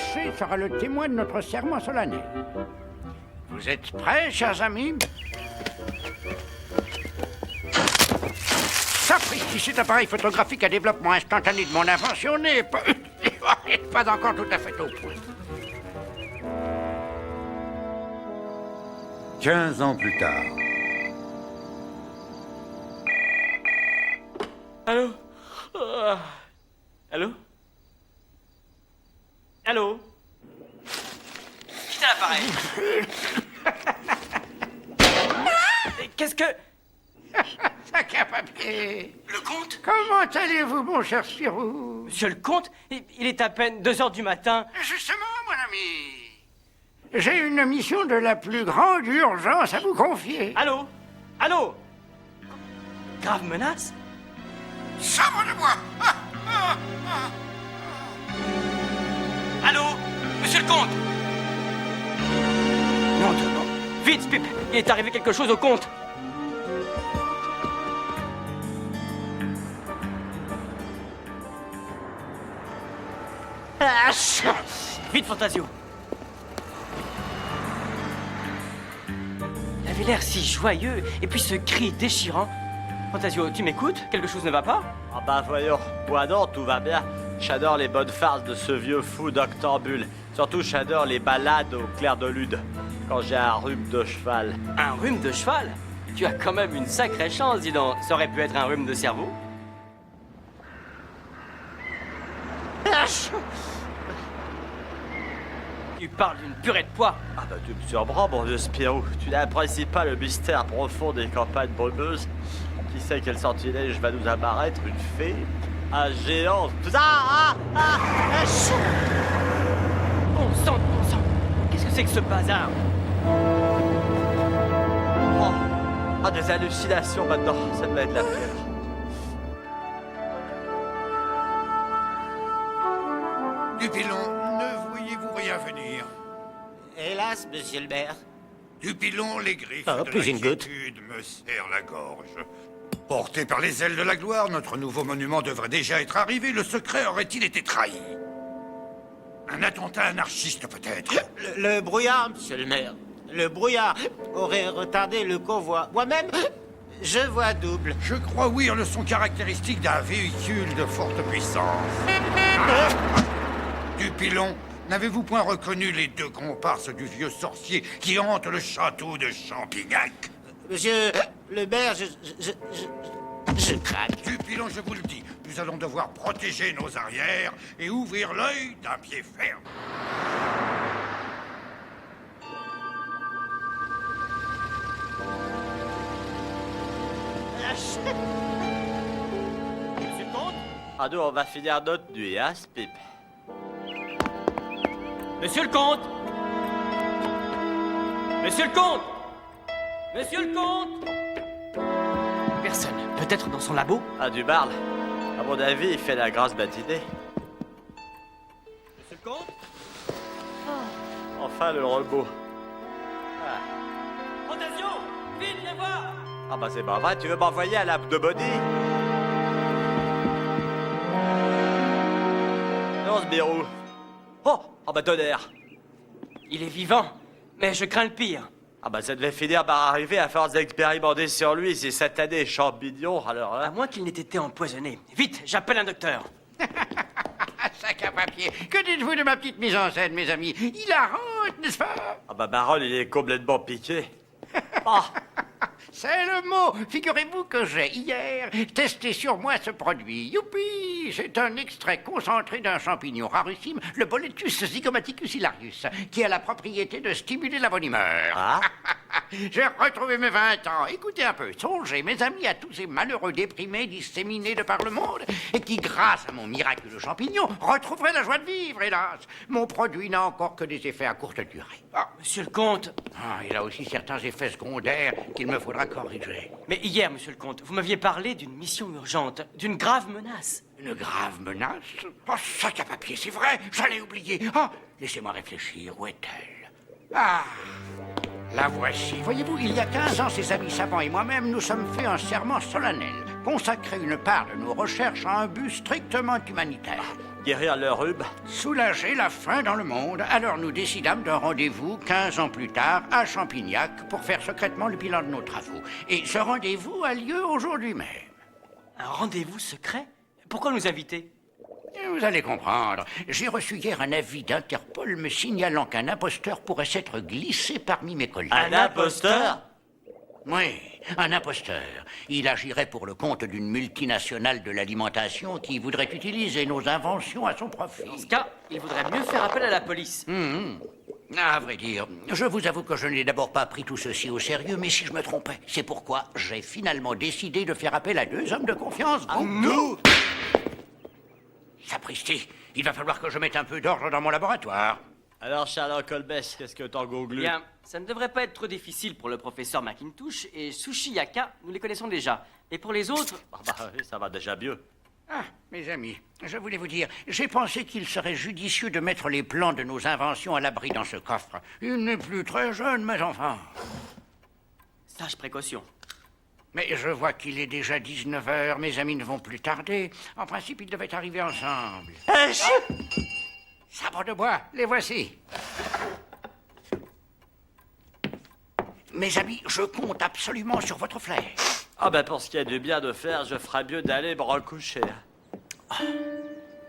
marché sera le témoin de notre serment solennel. Vous êtes prêts, chers amis? Sapristi, cet appareil photographique à développement instantané de mon invention n'est pas... pas encore tout à fait au point. 15 ans plus tard. Allô? Allô? Allô? Quittez l'appareil. Qu'est-ce que... Sac à papier. Le comte? Comment allez-vous, mon cher Spirou? Monsieur le comte, il est à peine 2 heures du matin. Justement, mon ami. J'ai une mission de la plus grande urgence à vous confier. Allô? Allô? Grave menace? Sors de moi! Allô? Monsieur le comte? Non, non. Vite, Spip, il est arrivé quelque chose au comte. Vite, Fantasio. Il avait l'air si joyeux, et puis ce cri déchirant. Fantasio, tu m'écoutes? Quelque chose ne va pas? Ah bah voyons, moi non, tout va bien. J'adore les bonnes farces de ce vieux fou d'Octambule. Surtout, j'adore les balades au clair de lune, quand j'ai un rhume de cheval. Un rhume de cheval? Tu as quand même une sacrée chance, dis donc. Ça aurait pu être un rhume de cerveau. Tu parles d'une purée de pois. Ah bah tu me surprends, mon vieux Spirou. Tu n'apprécies pas le mystère profond des campagnes brumeuses? Qui sait quel sortilège va nous apparaître? Une fée? Un géant? Bon sang, bon sang. Qu'est-ce que c'est que ce bazar? Oh, des hallucinations maintenant, ça devait être la pire. Dupilon, ne voyez-vous rien venir? Hélas, monsieur le maire. Dupilon, les griffes Oh, de plus une goutte. l'inquiétude me serrent la gorge. Porté par les ailes de la gloire, notre nouveau monument devrait déjà être arrivé. Le secret aurait-il été trahi? Un attentat anarchiste, peut-être? Le brouillard, monsieur le maire. Le brouillard aurait retardé le convoi. Moi-même, je vois double. Je crois oui en le son caractéristique d'un véhicule de forte puissance. Dupilon, n'avez-vous point reconnu les 2 comparses du vieux sorcier qui hante le château de Champignac? Monsieur le maire, je craque. Dupilon, je vous le dis, nous allons devoir protéger nos arrières et ouvrir l'œil d'un pied ferme. Monsieur le comte? Ah nous, on va finir notre nuit, hein, Spip? Monsieur le comte? Monsieur le comte? Monsieur le comte? Personne. Peut-être dans son labo? Ah, du Barl. À mon avis, il fait la grasse matinée. Monsieur le comte? Enfin, le robot. Fantasio! Vite, viens voir! Ah bah c'est pas vrai, tu veux m'envoyer à l'âme de Body? Non, Sbirou. Oh! Ah bah tonnerre! Il est vivant, mais je crains le pire. Ah bah ça devait finir par arriver à force d'expérimenter sur lui ces satanés champignons, alors À hein? moins qu'il n'ait été empoisonné. Vite, j'appelle un docteur. Sac à papier. Que dites-vous de ma petite mise en scène, mes amis? Hilarante, n'est-ce pas? Ah bah Baron, il est complètement piqué. Ah! C'est le mot. Figurez-vous que j'ai, hier, testé sur moi ce produit. Youpi! C'est un extrait concentré d'un champignon rarissime, le Boletus zygomaticus hilarius, qui a la propriété de stimuler la bonne humeur. Ah? J'ai retrouvé mes 20 ans. Écoutez un peu. Songez, mes amis, à tous ces malheureux déprimés disséminés de par le monde et qui, grâce à mon miraculeux champignon, retrouveraient la joie de vivre, hélas. Mon produit n'a encore que des effets à courte durée. Ah, Monsieur le comte. il a aussi certains effets secondaires qu'il me faudra corriger. Mais hier, monsieur le comte, vous m'aviez parlé d'une mission urgente, d'une grave menace. Une grave menace? Oh, sac à papier, c'est vrai, j'allais oublier. Ah, laissez-moi réfléchir, où est-elle? Ah, la voici. Voyez-vous, il y a 15 ans, ses amis savants et moi-même nous sommes fait un serment solennel. Consacrer une part de nos recherches à un but strictement humanitaire. Guérir le rhume? Soulager la faim dans le monde. Alors nous décidâmes d'un rendez-vous 15 ans plus tard à Champignac pour faire secrètement le bilan de nos travaux. Et ce rendez-vous a lieu aujourd'hui même. Un rendez-vous secret? Pourquoi nous inviter? Vous allez comprendre. J'ai reçu hier un avis d'Interpol me signalant qu'un imposteur pourrait s'être glissé parmi mes collègues. Un imposteur? Oui, un imposteur. Il agirait pour le compte d'une multinationale de l'alimentation qui voudrait utiliser nos inventions à son profit. Dans ce cas, il vaudrait mieux faire appel à la police. À vrai dire, je vous avoue que je n'ai d'abord pas pris tout ceci au sérieux, mais si je me trompais, c'est pourquoi j'ai finalement décidé de faire appel à 2 hommes de confiance. Nous? Sapristi, il va falloir que je mette un peu d'ordre dans mon laboratoire. Alors, Sherlock Holmes, qu'est-ce que t'en googles? Bien, ça ne devrait pas être trop difficile pour le professeur Macintosh et Sushi Yaka, nous les connaissons déjà. Et pour les autres, Ah bah oui, ça va déjà mieux. Ah, mes amis, je voulais vous dire, j'ai pensé qu'il serait judicieux de mettre les plans de nos inventions à l'abri dans ce coffre. Il n'est plus très jeune, mais enfin. sage précaution. Mais je vois qu'il est déjà 19 h, mes amis ne vont plus tarder. En principe, ils devaient arriver ensemble. Sabres de bois, les voici. Mes amis, je compte absolument sur votre flair. Ah ben pour ce qui est du bien de faire, je ferais mieux d'aller me recoucher.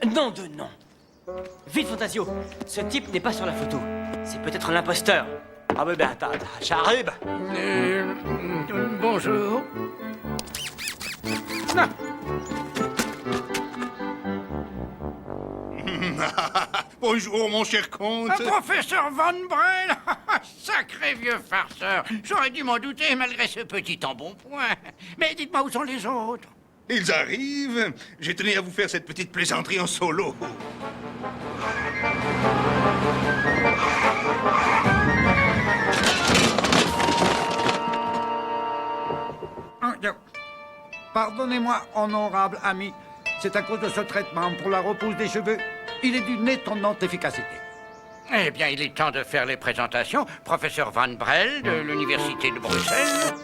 Nom de nom. Vite, Fantasio. Ce type n'est pas sur la photo. C'est peut-être l'imposteur. Ah oui, ben attends, j'arrive. Bonjour. Bonjour, mon cher comte. Professeur Van Brel. Sacré vieux farceur. J'aurais dû m'en douter malgré ce petit embonpoint. Mais dites-moi où sont les autres. Ils arrivent. J'ai tenu à vous faire cette petite plaisanterie en solo. Pardonnez-moi, honorable ami. C'est à cause de ce traitement pour la repousse des cheveux. Il est d'une étonnante efficacité. Eh bien, il est temps de faire les présentations. Professeur Van Brel de l'Université de Bruxelles.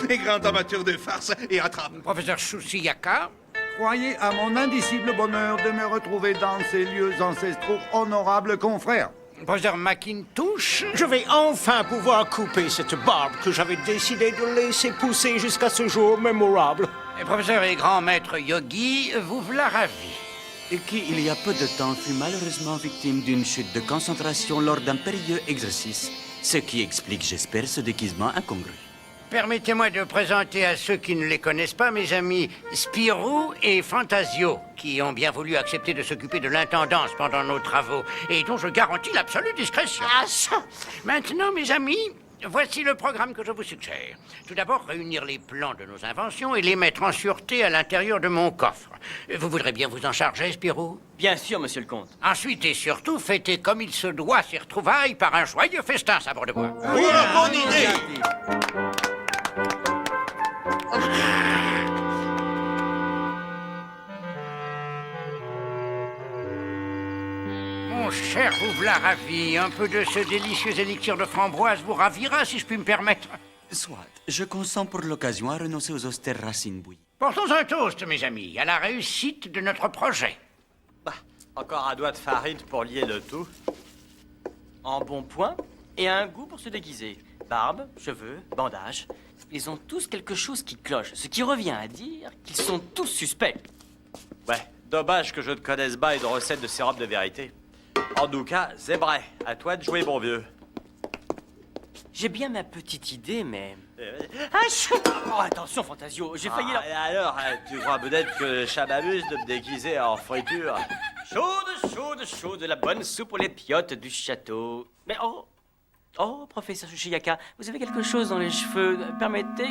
Les grands amateurs de farce et attrape. Professeur Choussiyaka. Croyez à mon indicible bonheur de me retrouver dans ces lieux ancestraux, honorables confrères. Professeur Macintosh. Je vais enfin pouvoir couper cette barbe que j'avais décidé de laisser pousser jusqu'à ce jour mémorable. Et professeur et grand maître Yogi, vous voilà ravi. Et qui, il y a peu de temps, fut malheureusement victime d'une chute de concentration lors d'un périlleux exercice. Ce qui explique, j'espère, ce déguisement incongru. Permettez-moi de présenter à ceux qui ne les connaissent pas mes amis Spirou et Fantasio, qui ont bien voulu accepter de s'occuper de l'intendance pendant nos travaux, et dont je garantis l'absolue discrétion. Maintenant, mes amis, voici le programme que je vous suggère. Tout d'abord, réunir les plans de nos inventions et les mettre en sûreté à l'intérieur de mon coffre. Vous voudrez bien vous en charger, Spirou? Bien sûr, monsieur le comte. Ensuite et surtout, fêter comme il se doit ces retrouvailles par un joyeux festin, sabre de bois. Oui, bonne idée. Mon cher, vous voilà ravi. Un peu de ce délicieux élixir de framboise vous ravira, si je puis me permettre. Soit, je consens pour l'occasion à renoncer aux austères racines bouillies. Portons un toast, mes amis, à la réussite de notre projet. Bah, encore un doigt de farine pour lier le tout. En bon point et un goût pour se déguiser. Barbe, cheveux, bandage. Ils ont tous quelque chose qui cloche, ce qui revient à dire qu'ils sont tous suspects. Ouais, dommage que je ne connaisse pas une recette de sérum de vérité. En tout cas, c'est vrai. À toi de jouer, mon vieux. J'ai bien ma petite idée, mais... Ah, Oh, attention, Fantasio, j'ai failli la... et alors, tu crois peut-être que je m'amuse de me déguiser en friture? Chaude, chaude, chaude, la bonne soupe aux lépiotes du château. Mais oh... Oh, professeur Shishiyaka, vous avez quelque chose dans les cheveux. Permettez...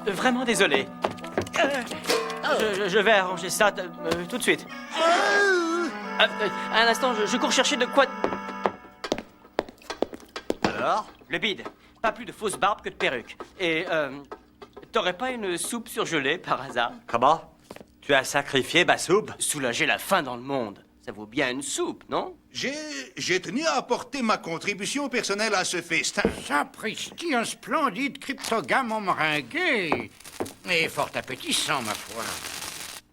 Vraiment désolé. Je vais arranger ça tout de suite. Un instant, je cours chercher de quoi... Alors? Le bide. Pas plus de fausse barbe que de perruque. Et, t'aurais pas une soupe surgelée, par hasard? Comment? Tu as sacrifié ma soupe? Soulager la faim dans le monde. Ça vaut bien une soupe, non? J'ai tenu à apporter ma contribution personnelle à ce festin. Sapristi, un splendide cryptogame en meringué. Et fort appétissant, ma foi.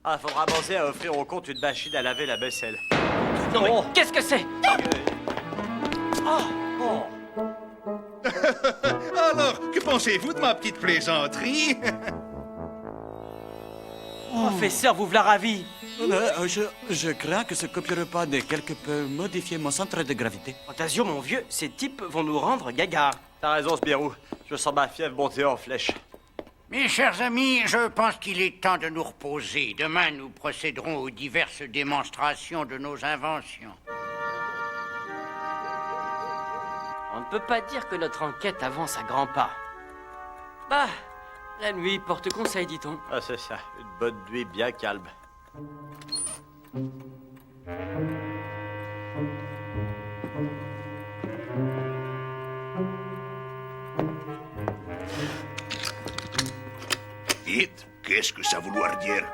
Ah, faudra penser à offrir au compte une machine à laver la vaisselle. Non, mais qu'est-ce que c'est? Alors, que pensez-vous de ma petite plaisanterie? Professeur, vous voilà ravi. Je crains que ce copieux repas n'ait quelque peu modifié mon centre de gravité. Fantasio, mon vieux, ces types vont nous rendre gaga. T'as raison, Spirou. Je sens ma fièvre monter en flèche. Mes chers amis, je pense qu'il est temps de nous reposer. Demain, nous procéderons aux diverses démonstrations de nos inventions. On ne peut pas dire que notre enquête avance à grands pas. Bah, la nuit porte conseil, dit-on. Ah, c'est ça. Une bonne nuit bien calme. Vite, qu'est-ce que ça vouloir dire?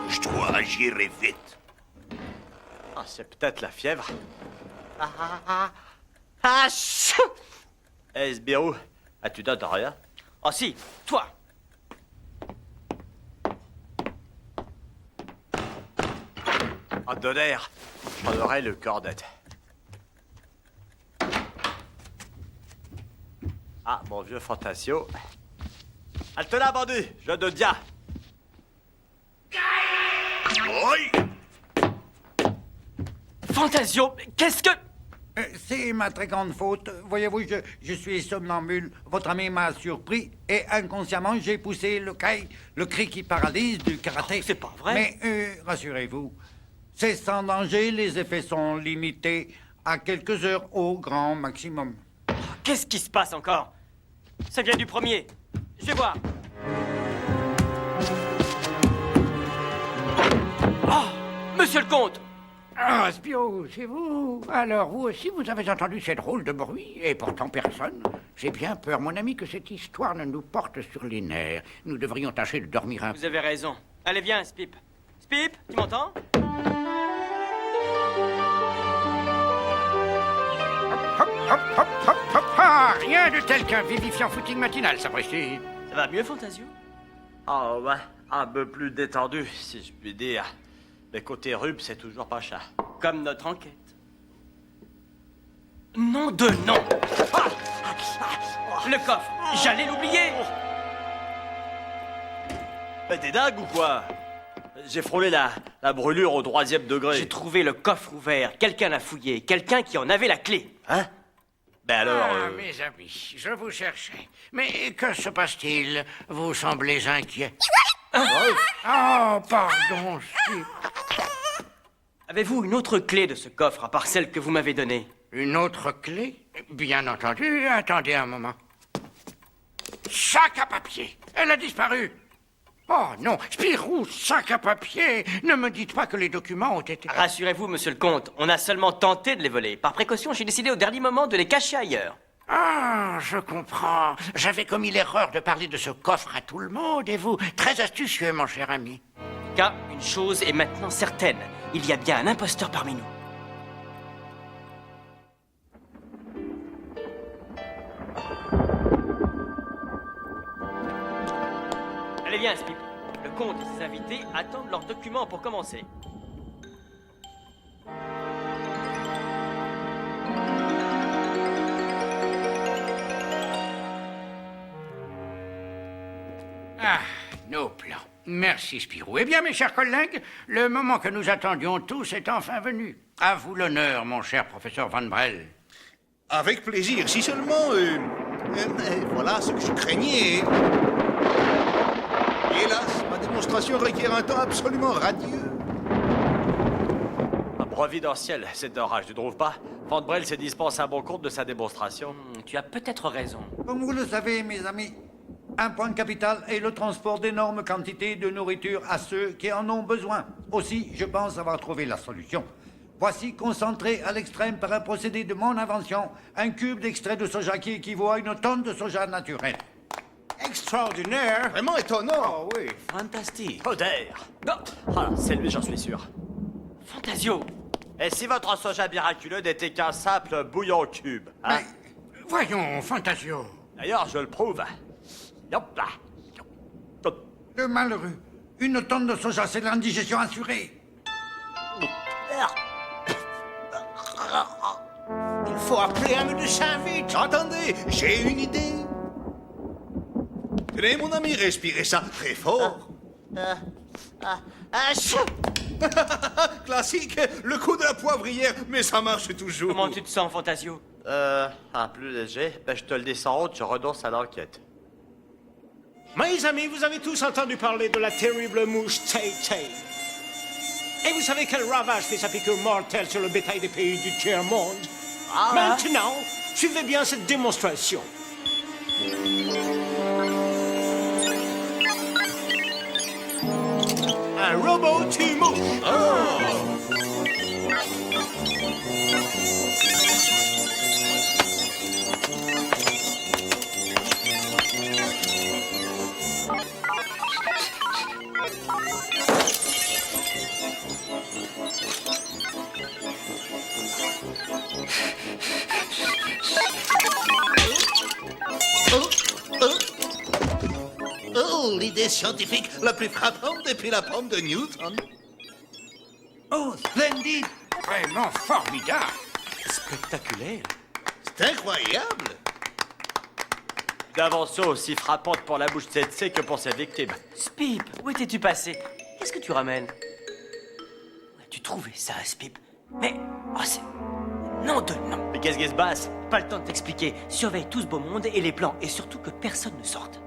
Je dois agir et vite. Ah, c'est peut-être la fièvre. Hey, Sbirou, tu donnes rien? Oh si, toi. En tonnerre, j'en aurai le corps net. Ah, mon vieux Fantasio. Halte là, bandit! Je te dis. Oui! Fantasio, qu'est-ce que... C'est ma très grande faute. Voyez-vous, je suis somnambule. Votre ami m'a surpris et inconsciemment, j'ai poussé le cri qui paralyse du karaté. Oh, c'est pas vrai. Mais rassurez-vous, c'est sans danger. Les effets sont limités à quelques heures au grand maximum. Qu'est-ce qui se passe encore? Ça vient du premier. Je vais voir. Oh, monsieur le comte! Ah, Spirou, c'est vous. Alors, vous aussi, vous avez entendu ces drôles de bruit, et pourtant personne. J'ai bien peur, mon ami, que cette histoire ne nous porte sur les nerfs. Nous devrions tâcher de dormir un peu. Vous avez raison. Allez, viens, Spip. Spip, tu m'entends? Hop, hop, hop, hop, hop, ah, rien de tel qu'un vivifiant footing matinal, sapristi. Ça va mieux, Fantasio? Ah ouais, un peu plus détendu, si je puis dire. Mais côté rub, c'est toujours pas chat. Comme notre enquête. Nom de nom! Le coffre, j'allais l'oublier! Mais t'es dingue ou quoi? J'ai frôlé la brûlure au 3e degré. J'ai trouvé le coffre ouvert. Quelqu'un l'a fouillé. Quelqu'un qui en avait la clé. Hein? Ben alors... Ah, mes amis, je vous cherchais. Mais que se passe-t-il? Vous semblez inquiet. Oh, pardon, Spip. Avez-vous une autre clé de ce coffre à part celle que vous m'avez donnée? Une autre clé? Bien entendu. Attendez un moment. Sac à papier. Elle a disparu. Oh non, Spirou, sac à papier. Ne me dites pas que les documents ont été... Rassurez-vous, monsieur le comte, on a seulement tenté de les voler. Par précaution, j'ai décidé au dernier moment de les cacher ailleurs. Ah, je comprends. J'avais commis l'erreur de parler de ce coffre à tout le monde, et vous, très astucieux, mon cher ami. En tout cas, une chose est maintenant certaine. Il y a bien un imposteur parmi nous. Allez, viens, Spip. Le comte et ses invités attendent leurs documents pour commencer. Ah, nos plans. Merci, Spirou. Eh bien, mes chers collègues, le moment que nous attendions tous est enfin venu. À vous l'honneur, mon cher professeur Van Brel. Avec plaisir, si seulement... voilà ce que je craignais. Hélas, ma démonstration requiert un temps absolument radieux. Providentiel, cet orage, tu trouves pas? Van Brel se dispense un bon compte de sa démonstration. Tu as peut-être raison. Comme vous le savez, mes amis, un point capital est le transport d'énormes quantités de nourriture à ceux qui en ont besoin. Aussi, je pense avoir trouvé la solution. Voici, concentré à l'extrême par un procédé de mon invention, un cube d'extrait de soja qui équivaut à une tonne de soja naturel. Extraordinaire. Vraiment étonnant. Oh oui. Fantastique. Poder! Ah, c'est lui, j'en suis sûr. Fantasio! Et si votre soja miraculeux n'était qu'un simple bouillon cube, hein? Mais, voyons, Fantasio. D'ailleurs, je le prouve. Hop là. Le malheureux. Une tonne de soja, c'est l'indigestion assurée. Il faut appeler un médecin vite. Attendez, j'ai une idée. Tenez, mon ami, respirez ça très fort. Chou. Classique, le coup de la poivrière, mais ça marche toujours. Comment tu te sens, Fantasio? Un plus léger, ben je te le dis sans honte, je renonce à l'enquête. Mes amis, vous avez tous entendu parler de la terrible mouche Tay-Tay. Et vous savez quel ravage fait sa piqûre mortelle sur le bétail des pays du tiers-monde? Maintenant, suivez bien cette démonstration. Un robot tue-mouche. Oh, l'idée scientifique la plus frappante depuis la pomme de Newton. Oh, splendide. Vraiment formidable. Spectaculaire. C'est incroyable. D'invention aussi frappante pour la bouche de Tsetse que pour ses victimes. Spip, où étais-tu passé? Qu'est-ce que tu ramènes? Où as-tu trouvé ça, Spip? Mais, oh, c'est... Non de non. Mais qu'est-ce qui se passe? Pas le temps de t'expliquer. Surveille tout ce beau monde et les plans, et surtout que personne ne sorte.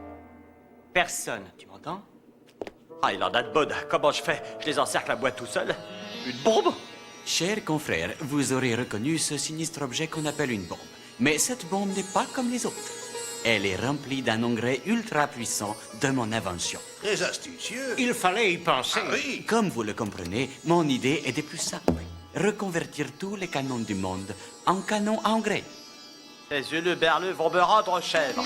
Personne, tu m'entends? Ah, il en a de bonnes. Comment je fais? Je les encercle à boîte tout seul? Une bombe? Cher confrère, vous aurez reconnu ce sinistre objet qu'on appelle une bombe. Mais cette bombe n'est pas comme les autres. Elle est remplie d'un engrais ultra puissant de mon invention. Très astucieux. Il fallait y penser. Ah oui. Comme vous le comprenez, mon idée est des plus simples. Reconvertir tous les canons du monde en canons à engrais. Ces yeux berleux vont me rendre chèvre.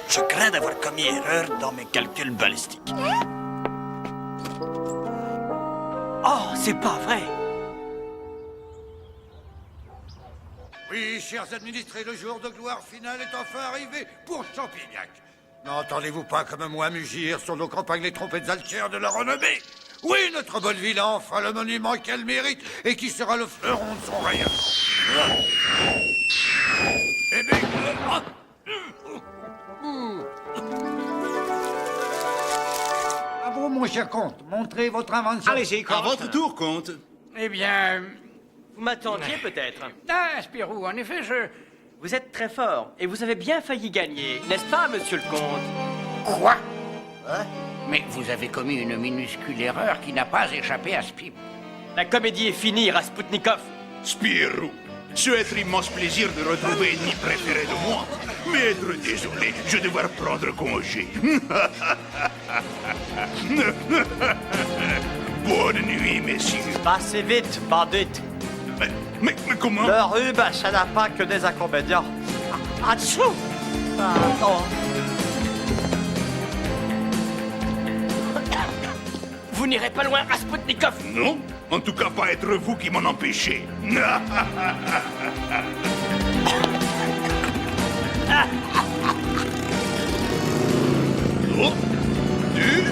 Je crains d'avoir commis erreur dans mes calculs balistiques. Oh, c'est pas vrai! Oui, chers administrés, le jour de gloire finale est enfin arrivé pour Champignac. N'entendez-vous pas comme moi mugir sur nos campagnes les trompettes altières de la renommée? Oui, notre bonne ville a enfin le monument qu'elle mérite et qui sera le fleuron de son rayon. Eh bien... À vous, mon cher comte, montrez votre invention. Allez-y, À votre tour, comte. Eh bien... Vous m'attendiez peut-être. Ah, Spirou, en effet, Vous êtes très fort, et vous avez bien failli gagner, n'est-ce pas, monsieur le comte? Quoi? Mais vous avez commis une minuscule erreur qui n'a pas échappé à Spip. La comédie est finie, Raspoutnikov. Spirou, ce va être immense plaisir de retrouver l'ennemi préféré de moi. Mais être désolé, je vais devoir prendre congé. Bonne nuit, messieurs. Passez vite, bandite. Mais comment? Le rhume, ça n'a pas que des inconvénients. Atchou! Vous n'irez pas loin, Raspoutnikov. Non, en tout cas pas être vous qui m'en empêchez. Oh, deux.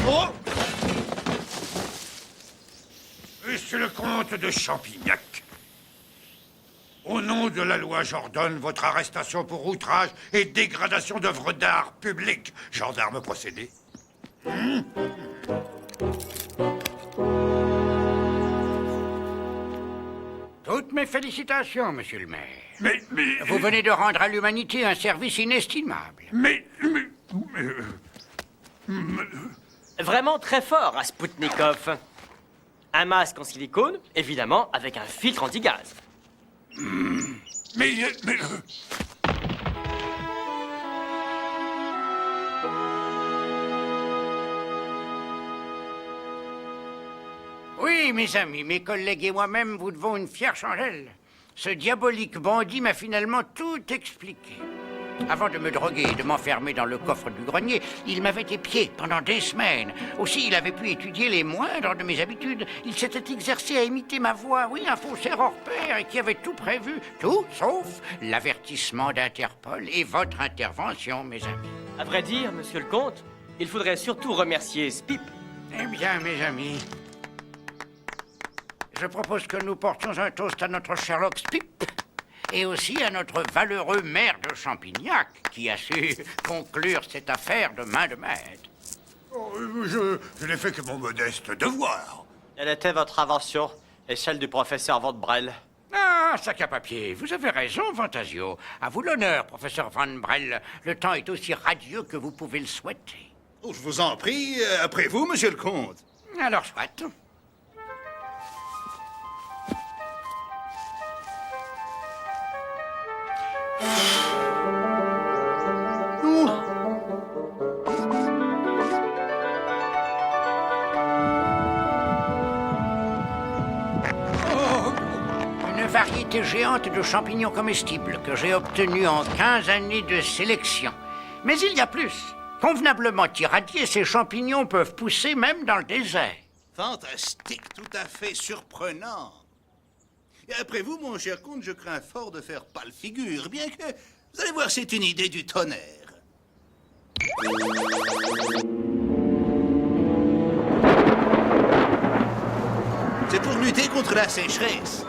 Oh. Monsieur le comte de Champignac, au nom de la loi, j'ordonne votre arrestation pour outrage et dégradation d'œuvres d'art publiques. Gendarme procédé. Toutes mes félicitations, monsieur le maire. Mais... Vous venez de rendre à l'humanité un service inestimable. Vraiment très fort, Raspoutnikov. Un masque en silicone, évidemment, avec un filtre anti-gaz. Oui, mes amis, mes collègues et moi-même vous devons une fière chandelle. Ce diabolique bandit m'a finalement tout expliqué. Avant de me droguer et de m'enfermer dans le coffre du grenier, il m'avait épié pendant des semaines. Aussi, il avait pu étudier les moindres de mes habitudes. Il s'était exercé à imiter ma voix, oui, un faussaire hors pair, et qui avait tout prévu, tout sauf l'avertissement d'Interpol et votre intervention, mes amis. À vrai dire, monsieur le comte, il faudrait surtout remercier Spip. Eh bien, mes amis, je propose que nous portions un toast à notre Sherlock Spip et aussi à notre valeureux maire de Champignac qui a su conclure cette affaire de main de maître. Oh, je n'ai fait que mon modeste devoir. Quelle était votre invention et celle du professeur Van Brel? Ah, sac à papier, vous avez raison, Fantasio. À vous l'honneur, professeur Van Brel. Le temps est aussi radieux que vous pouvez le souhaiter. Oh, je vous en prie, après vous, monsieur le comte. Alors, soit. Une variété géante de champignons comestibles que j'ai obtenue en 15 années de sélection. Mais il y a plus. Convenablement irradiés, ces champignons peuvent pousser même dans le désert. Fantastique, tout à fait surprenant. Et après vous, mon cher comte, je crains fort de faire pâle figure, bien que, vous allez voir, c'est une idée du tonnerre. C'est pour lutter contre la sécheresse.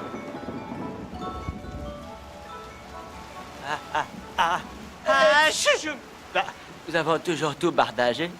Bah, nous avons toujours tout bardagé.